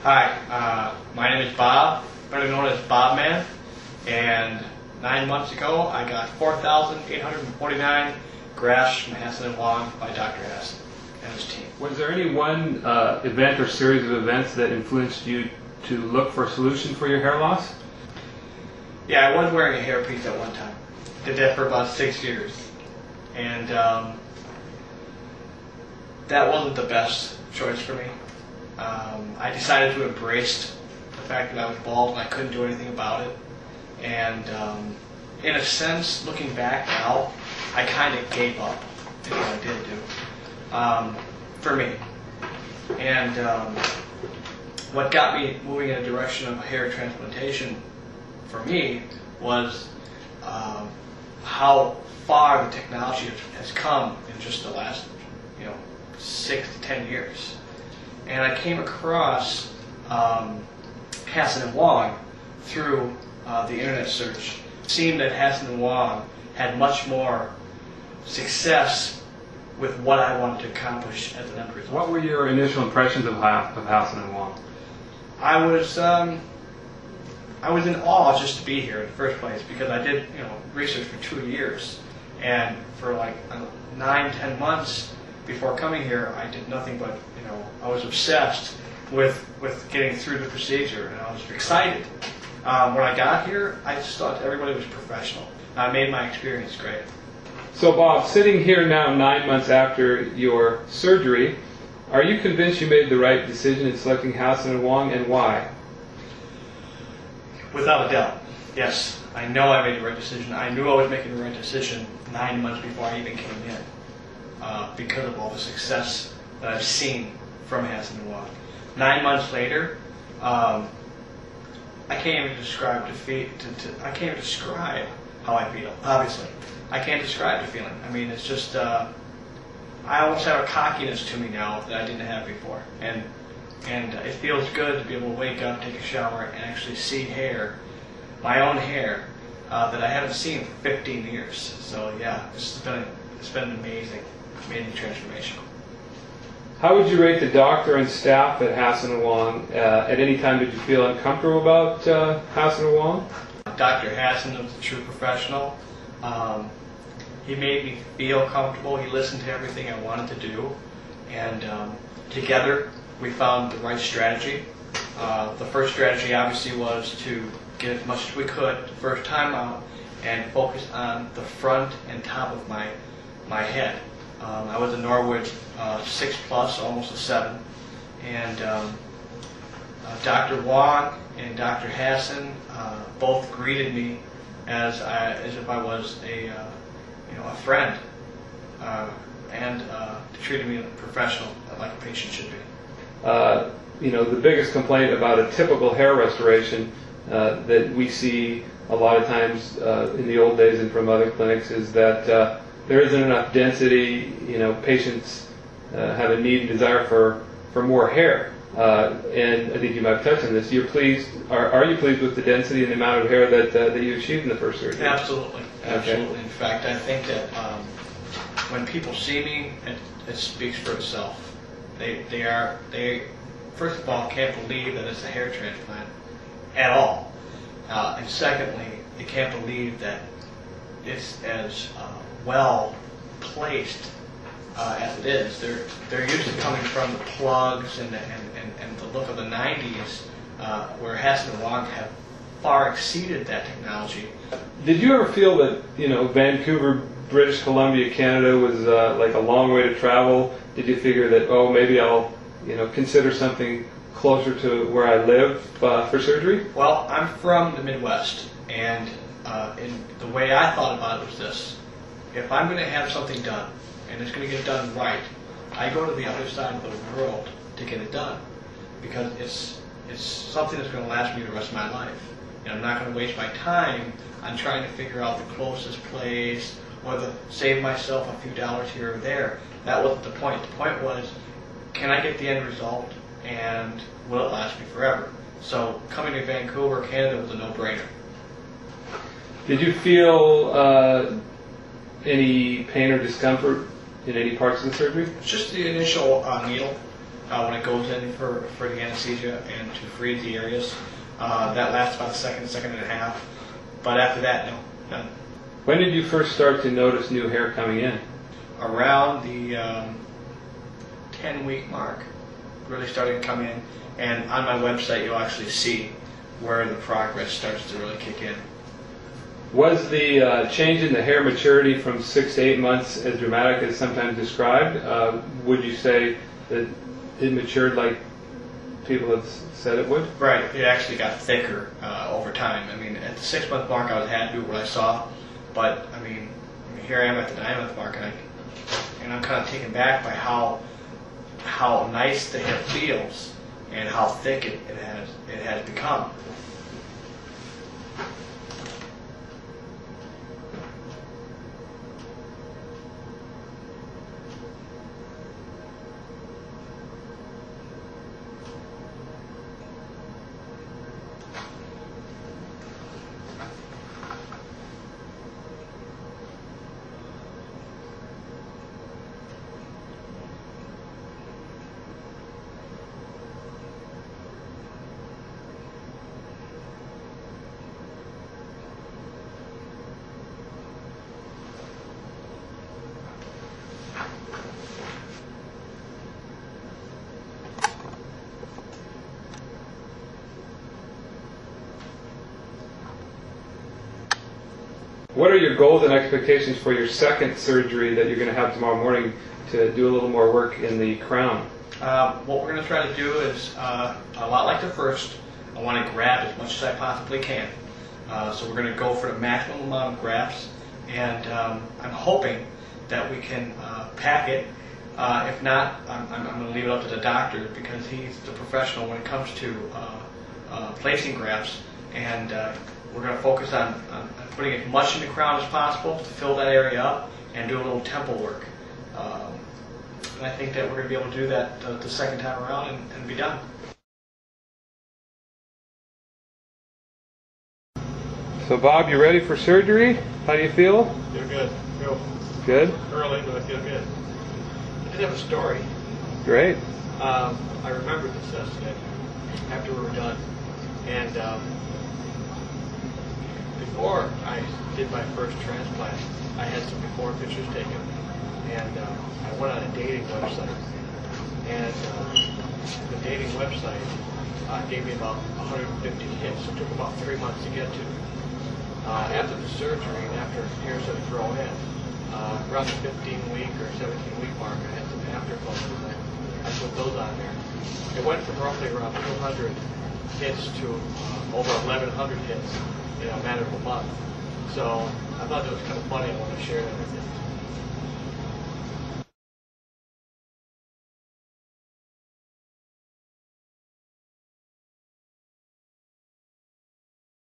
Hi, my name is Bob, better known as Bob Man, and 9 months ago I got 4,849 grafts from Hasson & Wong by Dr. Hasson and his team. Was there any one event or series of events that influenced you to look for a solution for your hair loss? Yeah, I was wearing a hairpiece at one time. Did that for about 6 years. And that wasn't the best choice for me. I decided to embrace the fact that I was bald and I couldn't do anything about it. And in a sense, looking back now, I kind of gave up in what I did do, for me. And what got me moving in a direction of hair transplantation for me was how far the technology has come in just the last 6 to 10 years. And I came across Hasson & Wong through the internet search. It seemed that Hasson & Wong had much more success with what I wanted to accomplish as an end result. What were your initial impressions of Hasson & Wong? I was in awe just to be here in the first place, because I did research for 2 years, and for like 9-10 months before coming here, I did nothing but I was obsessed with getting through the procedure, and I was excited. When I got here, I just thought everybody was professional. I made my experience great. So Bob, sitting here now 9 months after your surgery, are you convinced you made the right decision in selecting Hasson & Wong, and why? Without a doubt, yes. I know I made the right decision. I knew I was making the right decision 9 months before I even came in, because of all the success that I've seen from Hasson & Wong. 9 months later, I can't even describe I can't even describe how I feel. Obviously, I can't describe the feeling. I mean, it's just I almost have a cockiness to me now that I didn't have before, and it feels good to be able to wake up, take a shower, and actually see hair, my own hair, that I haven't seen for 15 years. So yeah, it's been an amazing transformation. How would you rate the doctor and staff at Hasson & Wong? At any time did you feel uncomfortable about Hasson & Wong? Dr. Hasson was a true professional. He made me feel comfortable. He listened to everything I wanted to do, and together we found the right strategy. The first strategy obviously was to get as much as we could the first time out and focus on the front and top of my head. I was a Norwood 6+, almost a 7, and Dr. Wong and Dr. Hasson both greeted me as if I was a friend, and treated me like a professional, like a patient should be. The biggest complaint about a typical hair restoration that we see a lot of times in the old days and from other clinics is that there isn't enough density. Patients have a need and desire for more hair, and I think you might have touched on this. You're pleased? Are you pleased with the density and the amount of hair that you achieved in the first surgery? Absolutely, absolutely. Okay. In fact, I think that when people see me, it speaks for itself. They first of all can't believe that it's a hair transplant at all, and secondly, they can't believe that it's as well placed as it is. They're used to coming from the plugs and the look of the 90s, where Hasson & Wong have far exceeded that technology. Did you ever feel that Vancouver, British Columbia, Canada was like a long way to travel? Did you figure that maybe I'll consider something closer to where I live for surgery? Well, I'm from the Midwest, and the way I thought about it was this: if I'm going to have something done, and it's going to get done right, I go to the other side of the world to get it done, because it's something that's going to last me the rest of my life. And I'm not going to waste my time on trying to figure out the closest place or to save myself a few dollars here or there. That wasn't the point. The point was, can I get the end result, and will it last me forever? So coming to Vancouver, Canada was a no-brainer. Did you feel any pain or discomfort in any parts of the surgery? Just the initial needle. when it goes in for the anesthesia and to freeze the areas. That lasts about a second and a half. But after that, no, none. When did you first start to notice new hair coming in? Around the 10-week mark, really starting to come in. And on my website, you'll actually see where the progress starts to really kick in. Was the change in the hair maturity from 6 to 8 months as dramatic as sometimes described? Would you say that it matured like people have said it would? Right. It actually got thicker over time. I mean, at the 6-month mark, I was happy with what I saw. But, I mean here I am at the 9-month mark, and I'm kind of taken back by how nice the hair feels and how thick it has become. What are your goals and expectations for your second surgery that you're going to have tomorrow morning to do a little more work in the crown? What we're going to try to do is a lot like the first. I want to grab as much as I possibly can. So we're going to go for the maximum amount of grafts, and I'm hoping that we can pack it. If not, I'm going to leave it up to the doctor because he's the professional when it comes to placing grafts, and we're going to focus on putting as much in the crown as possible to fill that area up and do a little temple work. And I think that we're going to be able to do that the second time around and be done. So Bob, you ready for surgery? How do you feel? Feel good. Feel Good? early, but I feel good. I did have a story. Great. I remembered this yesterday after we were done. And before I did my first transplant, I had some before pictures taken. And I went on a dating website. And the dating website gave me about 150 hits. It took about 3 months to get to. After the surgery and after hairs had grown in, around the 15-week or 17-week mark, I had some afterglows. I put those on there. It went from roughly around 200 hits to over 1,100 hits in a matter of a month. So I thought that was kind of funny. I wanted to share that with you.